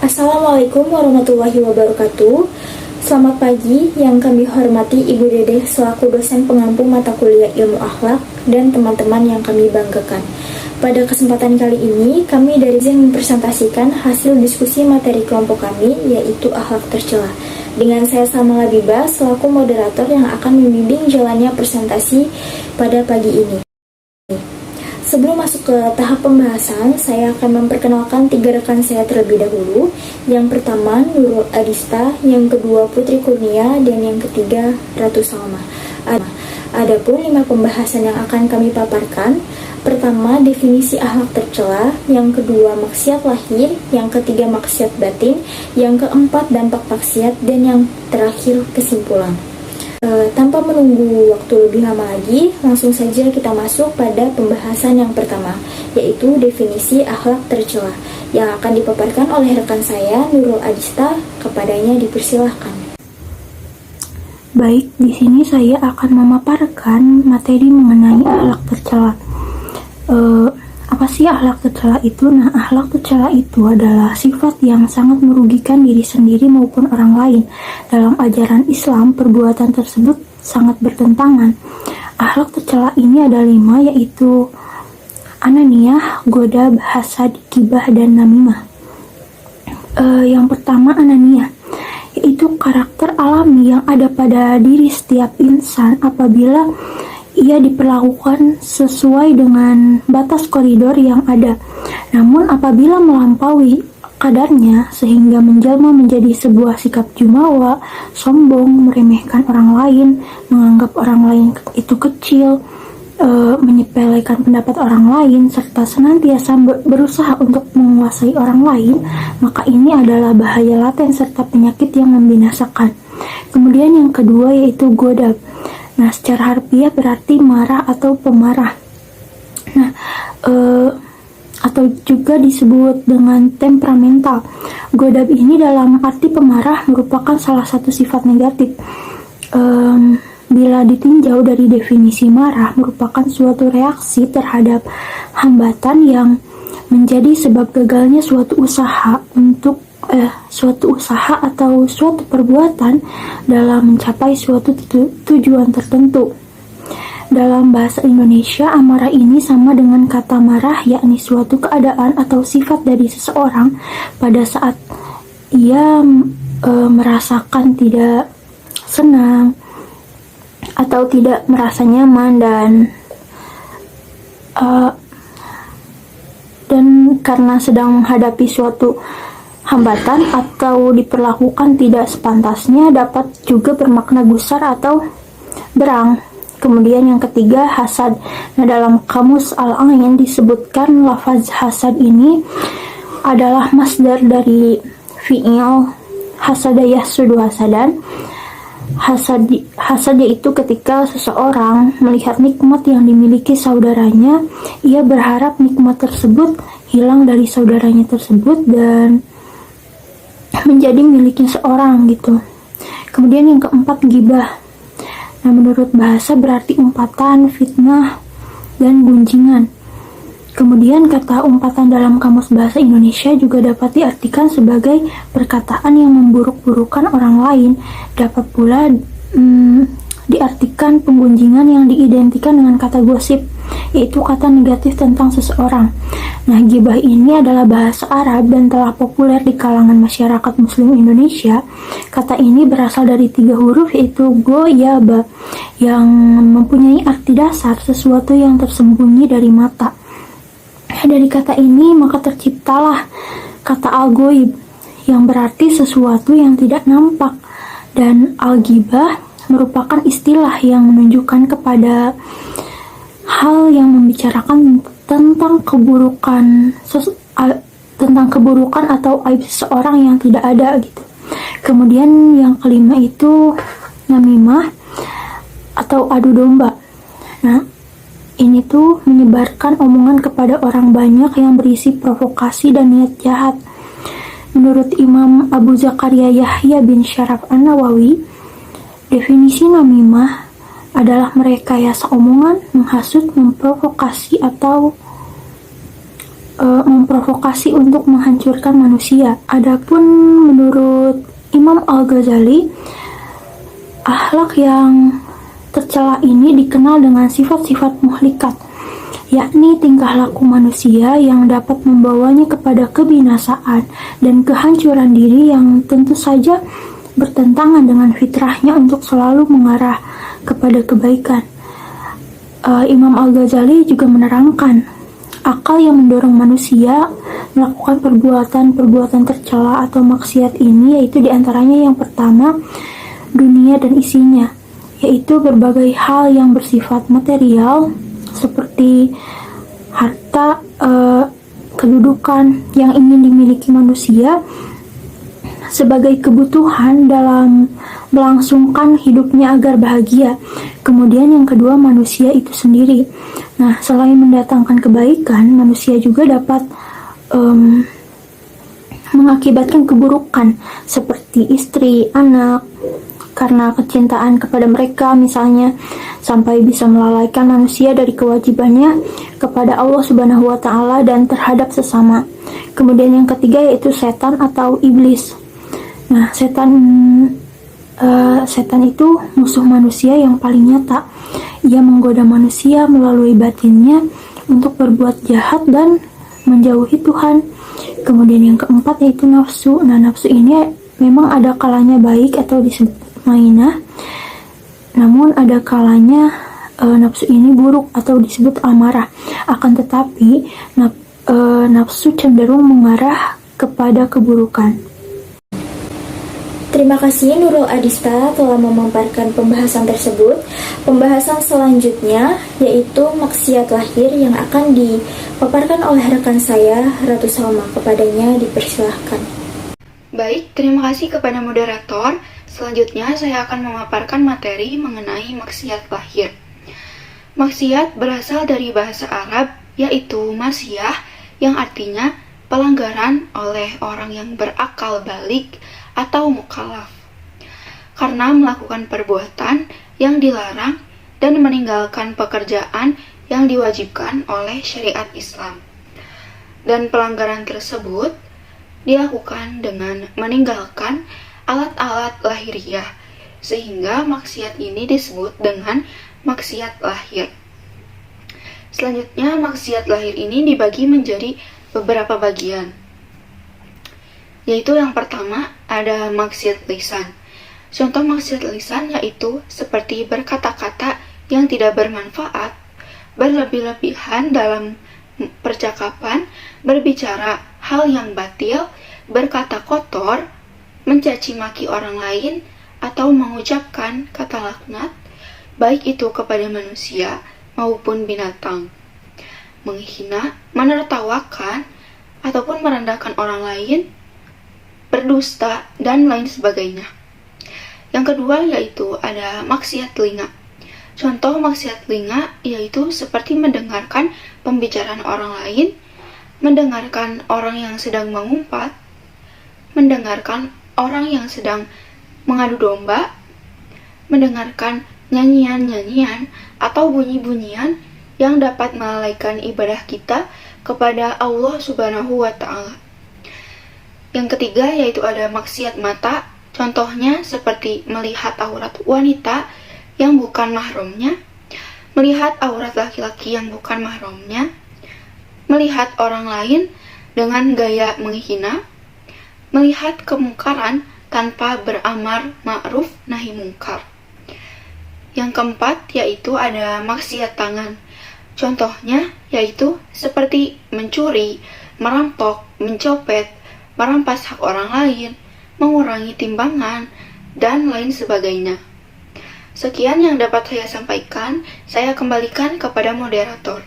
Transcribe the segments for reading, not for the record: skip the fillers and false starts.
Assalamualaikum warahmatullahi wabarakatuh. Selamat pagi yang kami hormati Ibu Dedeh selaku dosen pengampu mata kuliah ilmu akhlak dan teman-teman yang kami banggakan. Pada kesempatan kali ini, kami dari ZEN mempresentasikan hasil diskusi materi kelompok kami, yaitu akhlak tercela. Dengan saya Salma Labiba selaku moderator yang akan membimbing jalannya presentasi pada pagi ini. Sebelum masuk ke tahap pembahasan, saya akan memperkenalkan 3 rekan saya terlebih dahulu. Yang pertama, Nurul Adista, yang kedua Putri Kurnia, dan yang ketiga Ratu Salma. Adapun 5 pembahasan yang akan kami paparkan. Pertama, definisi akhlak tercela, yang kedua maksiat lahir, yang ketiga maksiat batin, yang keempat dampak maksiat, dan yang terakhir kesimpulan. Tanpa menunggu waktu lebih lama lagi, langsung saja kita masuk pada pembahasan yang pertama, yaitu definisi akhlak tercela, yang akan dipaparkan oleh rekan saya, Nurul Adista. Kepadanya dipersilahkan. Baik, di sini saya akan memaparkan materi mengenai akhlak tercela. Apa sih akhlak tercela itu? Nah, akhlak tercela itu adalah sifat yang sangat merugikan diri sendiri maupun orang lain. Dalam ajaran Islam, perbuatan tersebut sangat bertentangan. Akhlak tercela ini ada 5, yaitu ananiyah, godab, hasad, gibah, dan namimah. Yang pertama, ananiyah, yaitu karakter alami yang ada pada diri setiap insan apabila ia diperlakukan sesuai dengan batas koridor yang ada. Namun apabila melampaui kadarnya sehingga menjelma menjadi sebuah sikap jumawa, sombong, meremehkan orang lain, menganggap orang lain itu kecil, menyepelekan pendapat orang lain, serta senantiasa berusaha untuk menguasai orang lain, maka ini adalah bahaya laten serta penyakit yang membinasakan. Kemudian yang kedua yaitu godab. Nah, secara harfiah berarti marah atau pemarah. Nah, atau juga disebut dengan temperamental. Godab ini dalam arti pemarah merupakan salah satu sifat negatif. Bila ditinjau dari definisi marah merupakan suatu reaksi terhadap hambatan yang menjadi sebab gagalnya suatu usaha atau suatu perbuatan dalam mencapai suatu tujuan tertentu. Dalam bahasa Indonesia, amarah ini sama dengan kata marah, yakni suatu keadaan atau sifat dari seseorang pada saat ia merasakan tidak senang atau tidak merasa nyaman dan karena sedang menghadapi suatu hambatan atau diperlakukan tidak sepantasnya, dapat juga bermakna gusar atau berang. Kemudian yang ketiga, hasad. Nah, dalam kamus Al-Ain disebutkan lafaz hasad ini adalah masdar dari fi'il hasada yahsudu hasadan. Hasad yaitu ketika seseorang melihat nikmat yang dimiliki saudaranya, ia berharap nikmat tersebut hilang dari saudaranya tersebut dan menjadi miliknya seorang gitu. Kemudian yang keempat, gibah. Nah, menurut bahasa berarti umpatan, fitnah, dan gunjingan. Kemudian kata umpatan dalam Kamus Bahasa Indonesia juga dapat diartikan sebagai perkataan yang memburuk-burukan orang lain. Dapat pula diartikan penggunjingan yang diidentikan dengan kata gosip, yaitu kata negatif tentang seseorang. Nah, gibah ini adalah bahasa Arab dan telah populer di kalangan masyarakat Muslim Indonesia. Kata ini berasal dari 3 huruf, yaitu go, ya, ba, yang mempunyai arti dasar sesuatu yang tersembunyi dari mata. Dari kata ini maka terciptalah kata al-ghaib yang berarti sesuatu yang tidak nampak, dan al-ghibah merupakan istilah yang menunjukkan kepada hal yang membicarakan tentang keburukan atau aib seseorang yang tidak ada gitu. Kemudian yang kelima itu namimah atau adu domba. Nah, ini tuh menyebarkan omongan kepada orang banyak yang berisi provokasi dan niat jahat. Menurut Imam Abu Zakaria Yahya bin Syaraf An-Nawawi, definisi namimah adalah merekayasa omongan, menghasut, memprovokasi untuk menghancurkan manusia. Adapun menurut Imam Al-Ghazali, akhlak yang tercela ini dikenal dengan sifat-sifat muhlikat, yakni tingkah laku manusia yang dapat membawanya kepada kebinasaan dan kehancuran diri yang tentu saja bertentangan dengan fitrahnya untuk selalu mengarah kepada kebaikan. Imam Al-Ghazali juga menerangkan, akal yang mendorong manusia melakukan perbuatan-perbuatan tercela atau maksiat ini yaitu diantaranya yang pertama, dunia dan isinya, yaitu berbagai hal yang bersifat material seperti harta, kedudukan yang ingin dimiliki manusia sebagai kebutuhan dalam melangsungkan hidupnya agar bahagia. Kemudian yang kedua, manusia itu sendiri. Nah, selain mendatangkan kebaikan, manusia juga dapat mengakibatkan keburukan seperti istri, anak, karena kecintaan kepada mereka misalnya, sampai bisa melalaikan manusia dari kewajibannya kepada Allah Subhanahu wa Ta'ala dan terhadap sesama. Kemudian yang ketiga yaitu setan atau iblis. Nah, setan itu musuh manusia yang paling nyata. Ia menggoda manusia melalui batinnya untuk berbuat jahat dan menjauhi Tuhan. Kemudian yang keempat yaitu nafsu. Nah, nafsu ini memang ada kalanya baik atau disebut mainah, namun ada kalanya nafsu ini buruk atau disebut amarah. Akan tetapi nafsu cenderung mengarah kepada keburukan. Terima kasih Nurul Adista telah memaparkan pembahasan tersebut. Pembahasan selanjutnya yaitu maksiat lahir yang akan dipaparkan oleh rekan saya, Ratu Salma. Kepadanya dipersilahkan. Baik, terima kasih kepada moderator. Selanjutnya saya akan memaparkan materi mengenai maksiat lahir. Maksiat berasal dari bahasa Arab yaitu masyah yang artinya pelanggaran oleh orang yang berakal balik atau mukallaf karena melakukan perbuatan yang dilarang dan meninggalkan pekerjaan yang diwajibkan oleh syariat Islam. Dan pelanggaran tersebut dilakukan dengan meninggalkan alat-alat lahiriah, sehingga maksiat ini disebut dengan maksiat lahir. Selanjutnya, maksiat lahir ini dibagi menjadi beberapa bagian, yaitu yang pertama ada maksiat lisan. Contoh maksiat lisan yaitu seperti berkata-kata yang tidak bermanfaat, berlebih-lebihan dalam percakapan, berbicara hal yang batil, berkata kotor, mencaci maki orang lain, atau mengucapkan kata laknat, baik itu kepada manusia maupun binatang, menghina, menertawakan, ataupun merendahkan orang lain, berdusta, dan lain sebagainya. Yang kedua yaitu ada maksiat telinga. Contoh maksiat telinga yaitu seperti mendengarkan pembicaraan orang lain, mendengarkan orang yang sedang mengumpat, mendengarkan orang yang sedang mengadu domba, mendengarkan nyanyian-nyanyian atau bunyi-bunyian yang dapat melalaikan ibadah kita kepada Allah Subhanahu wa Ta'ala. Yang ketiga yaitu ada maksiat mata. Contohnya seperti melihat aurat wanita yang bukan mahramnya, melihat aurat laki-laki yang bukan mahramnya, melihat orang lain dengan gaya menghina, melihat kemungkaran tanpa beramar ma'ruf nahi mungkar. Yang keempat yaitu ada maksiat tangan. Contohnya yaitu seperti mencuri, merampok, mencopet, merampas hak orang lain, mengurangi timbangan, dan lain sebagainya. Sekian yang dapat saya sampaikan, saya kembalikan kepada moderator.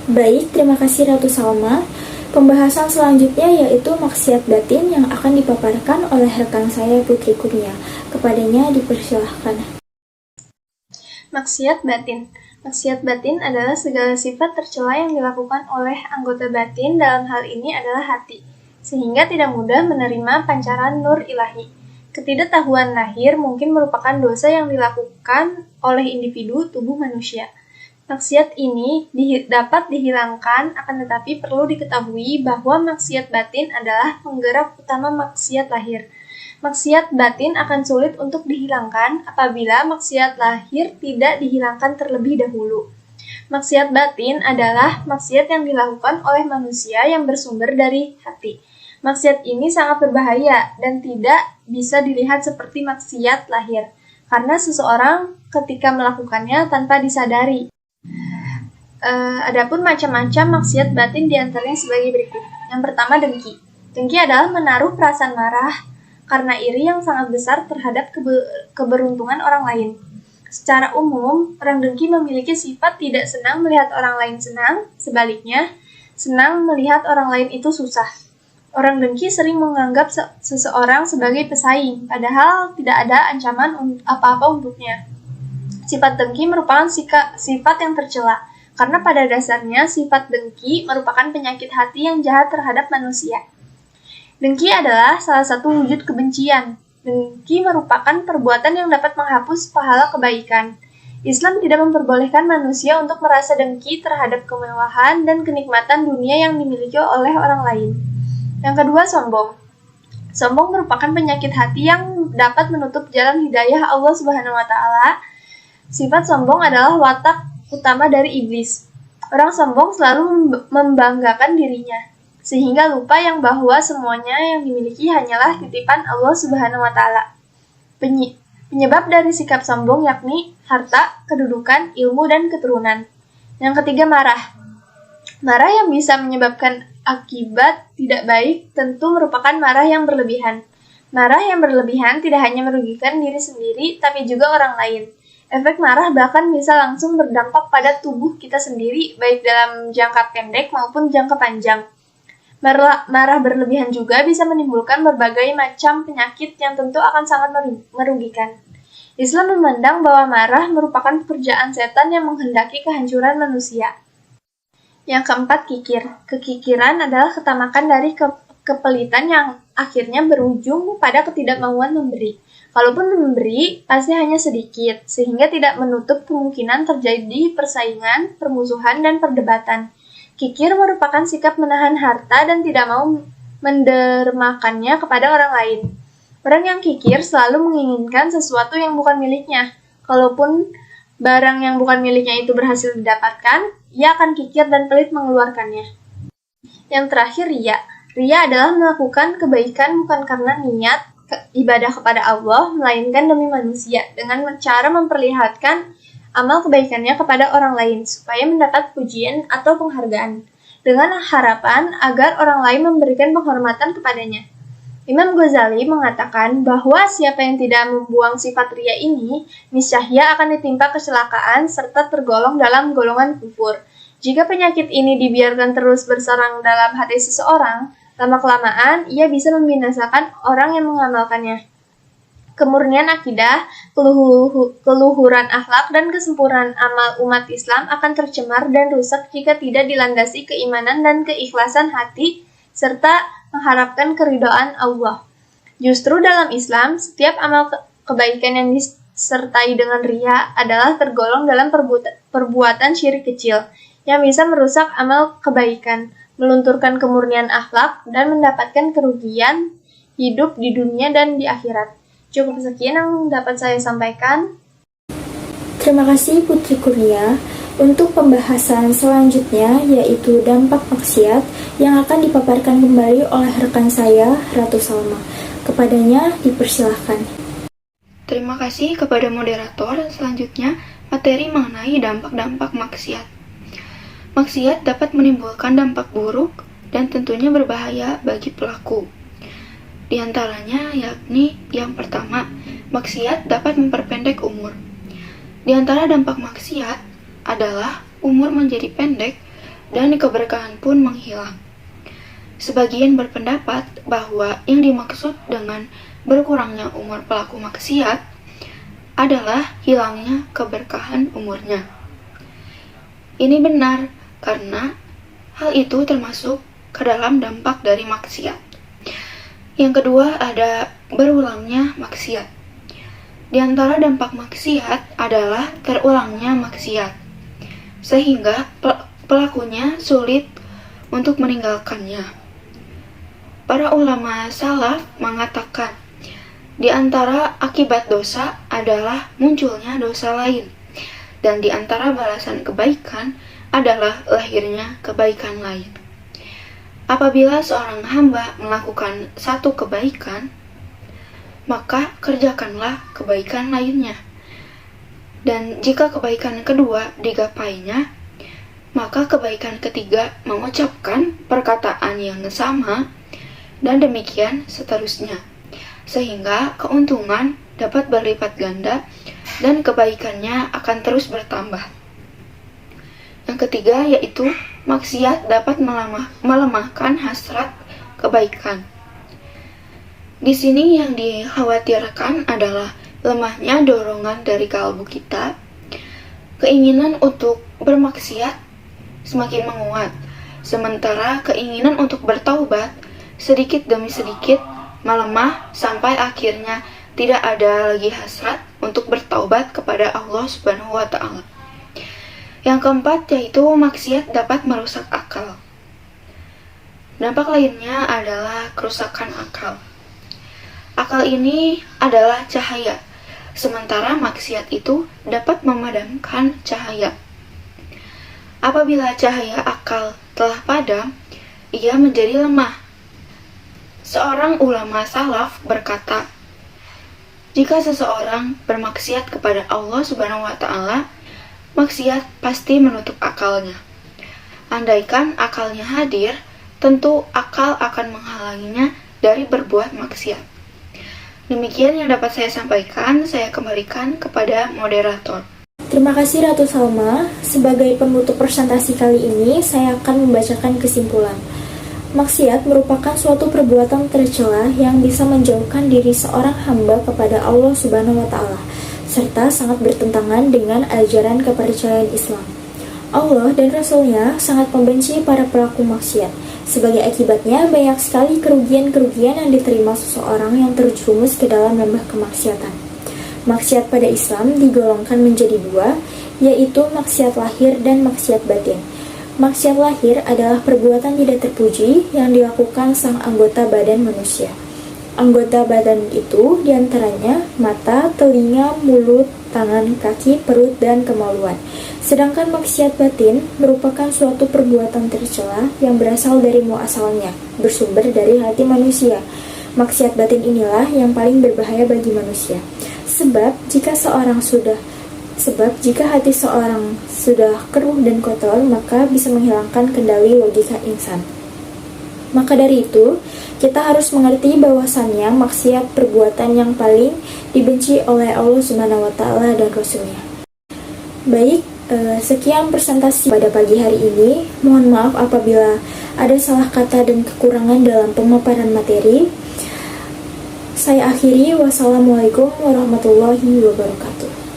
Baik, terima kasih Ratu Salma. Pembahasan selanjutnya yaitu maksiat batin yang akan dipaparkan oleh rekan saya Putri Kurnia. Kepadanya dipersilahkan. Maksiat batin. Maksiat batin adalah segala sifat tercela yang dilakukan oleh anggota batin, dalam hal ini adalah hati, sehingga tidak mudah menerima pancaran nur ilahi. Ketidaktahuan lahir mungkin merupakan dosa yang dilakukan oleh individu tubuh manusia. Maksiat ini dapat dihilangkan, akan tetapi perlu diketahui bahwa maksiat batin adalah penggerak utama maksiat lahir. Maksiat batin akan sulit untuk dihilangkan apabila maksiat lahir tidak dihilangkan terlebih dahulu. Maksiat batin adalah maksiat yang dilakukan oleh manusia yang bersumber dari hati. Maksiat ini sangat berbahaya dan tidak bisa dilihat seperti maksiat lahir, karena seseorang ketika melakukannya tanpa disadari. Adapun macam-macam maksiat batin diantaranya sebagai berikut. Yang pertama, dengki. Dengki adalah menaruh perasaan marah karena iri yang sangat besar terhadap keberuntungan orang lain. Secara umum, orang dengki memiliki sifat tidak senang melihat orang lain senang, sebaliknya, senang melihat orang lain itu susah. Orang dengki sering menganggap seseorang sebagai pesaing, padahal tidak ada ancaman apa-apa untuknya. Sifat dengki merupakan sifat yang tercela, karena pada dasarnya sifat dengki merupakan penyakit hati yang jahat terhadap manusia. Dengki adalah salah satu wujud kebencian. Dengki merupakan perbuatan yang dapat menghapus pahala kebaikan. Islam tidak memperbolehkan manusia untuk merasa dengki terhadap kemewahan dan kenikmatan dunia yang dimiliki oleh orang lain. Yang kedua, sombong. Sombong merupakan penyakit hati yang dapat menutup jalan hidayah Allah Subhanahu wa Ta'ala. Sifat sombong adalah watak utama dari iblis. Orang sombong selalu membanggakan dirinya, sehingga lupa yang bahwa semuanya yang dimiliki hanyalah titipan Allah Subhanahu wa Ta'ala. Penyebab dari sikap sombong yakni harta, kedudukan, ilmu, dan keturunan. Yang ketiga, marah. Marah yang bisa menyebabkan akibat tidak baik tentu merupakan marah yang berlebihan. Marah yang berlebihan tidak hanya merugikan diri sendiri, tapi juga orang lain. Efek marah bahkan bisa langsung berdampak pada tubuh kita sendiri, baik dalam jangka pendek maupun jangka panjang. Marah berlebihan juga bisa menimbulkan berbagai macam penyakit yang tentu akan sangat merugikan. Islam memandang bahwa marah merupakan pekerjaan setan yang menghendaki kehancuran manusia. Yang keempat, kikir. Kekikiran adalah ketamakan dari kepelitan yang akhirnya berujung pada ketidakmauan memberi. Kalaupun memberi, pasti hanya sedikit, sehingga tidak menutup kemungkinan terjadi persaingan, permusuhan, dan perdebatan. Kikir merupakan sikap menahan harta dan tidak mau mendermakannya kepada orang lain. Orang yang kikir selalu menginginkan sesuatu yang bukan miliknya. Kalaupun barang yang bukan miliknya itu berhasil didapatkan, ia akan kikir dan pelit mengeluarkannya. Yang terakhir, riya. Riya adalah melakukan kebaikan bukan karena niat ibadah kepada Allah, melainkan demi manusia, dengan cara memperlihatkan amal kebaikannya kepada orang lain, supaya mendapat pujian atau penghargaan, dengan harapan agar orang lain memberikan penghormatan kepadanya. Imam Ghazali mengatakan bahwa siapa yang tidak membuang sifat riya ini, niscaya akan ditimpa kecelakaan serta tergolong dalam golongan kufur. Jika penyakit ini dibiarkan terus bersarang dalam hati seseorang, lama-kelamaan ia bisa membinasakan orang yang mengamalkannya. Kemurnian akidah, keluhuran akhlak, dan kesempurnaan amal umat Islam akan tercemar dan rusak jika tidak dilandasi keimanan dan keikhlasan hati, serta mengharapkan keridhaan Allah. Justru dalam Islam, setiap amal kebaikan yang disertai dengan riya adalah tergolong dalam perbuatan syirik kecil, yang bisa merusak amal kebaikan, melunturkan kemurnian akhlak, dan mendapatkan kerugian hidup di dunia dan di akhirat. Cukup sekian yang dapat saya sampaikan. Terima kasih Putri Kurnia. Untuk pembahasan selanjutnya yaitu dampak maksiat yang akan dipaparkan kembali oleh rekan saya, Ratu Salma. Kepadanya dipersilahkan. Terima kasih kepada moderator. Selanjutnya, materi mengenai dampak-dampak maksiat. Maksiat dapat menimbulkan dampak buruk dan tentunya berbahaya bagi pelaku. Di antaranya yakni yang pertama, maksiat dapat memperpendek umur. Di antara dampak maksiat adalah umur menjadi pendek dan keberkahan pun menghilang. Sebagian berpendapat bahwa yang dimaksud dengan berkurangnya umur pelaku maksiat adalah hilangnya keberkahan umurnya. Ini benar karena hal itu termasuk ke dalam dampak dari maksiat. Yang kedua ada berulangnya maksiat. Di antara dampak maksiat adalah terulangnya maksiat, sehingga pelakunya sulit untuk meninggalkannya. Para ulama salaf mengatakan, di antara akibat dosa adalah munculnya dosa lain, dan di antara balasan kebaikan adalah lahirnya kebaikan lain. Apabila seorang hamba melakukan satu kebaikan, maka kerjakanlah kebaikan lainnya. Dan jika kebaikan kedua digapainya, maka kebaikan ketiga mengucapkan perkataan yang sama, dan demikian seterusnya, sehingga keuntungan dapat berlipat ganda dan kebaikannya akan terus bertambah. Yang ketiga yaitu maksiat dapat melemahkan hasrat kebaikan. Di sini yang dikhawatirkan adalah lemahnya dorongan dari kalbu kita. Keinginan untuk bermaksiat semakin menguat, sementara keinginan untuk bertaubat sedikit demi sedikit melemah sampai akhirnya tidak ada lagi hasrat untuk bertaubat kepada Allah Subhanahu wa Ta'ala. Yang keempat yaitu maksiat dapat merusak akal. Dampak lainnya adalah kerusakan akal. Akal ini adalah cahaya, sementara maksiat itu dapat memadamkan cahaya. Apabila cahaya akal telah padam, ia menjadi lemah. Seorang ulama salaf berkata, jika seseorang bermaksiat kepada Allah Subhanahu wa Ta'ala, maksiat pasti menutup akalnya. Andaikan akalnya hadir, tentu akal akan menghalanginya dari berbuat maksiat. Demikian yang dapat saya sampaikan, saya kembalikan kepada moderator. Terima kasih Ratu Salma. Sebagai penutup presentasi kali ini, saya akan membacakan kesimpulan. Maksiat merupakan suatu perbuatan tercela yang bisa menjauhkan diri seorang hamba kepada Allah Subhanahu wa Ta'ala, serta sangat bertentangan dengan ajaran kepercayaan Islam. Allah dan Rasul-Nya sangat membenci para pelaku maksiat. Sebagai akibatnya, banyak sekali kerugian-kerugian yang diterima seseorang yang terjerumus ke dalam lembah kemaksiatan. Maksiat pada Islam digolongkan menjadi dua, yaitu maksiat lahir dan maksiat batin. Maksiat lahir adalah perbuatan tidak terpuji yang dilakukan sang anggota badan manusia. Anggota badan itu diantaranya mata, telinga, mulut, tangan, kaki, perut, dan kemaluan. Sedangkan maksiat batin merupakan suatu perbuatan tercela yang berasal dari muasalnya, bersumber dari hati manusia. Maksiat batin inilah yang paling berbahaya bagi manusia. Sebab jika hati seorang sudah keruh dan kotor, maka bisa menghilangkan kendali logika insan. Maka dari itu, kita harus mengerti bahwasannya maksiat perbuatan yang paling dibenci oleh Allah Subhanahu wa Ta'ala dan Rasul-Nya. Baik, sekian presentasi pada pagi hari ini. Mohon maaf apabila ada salah kata dan kekurangan dalam pemaparan materi. Saya akhiri, wassalamualaikum warahmatullahi wabarakatuh.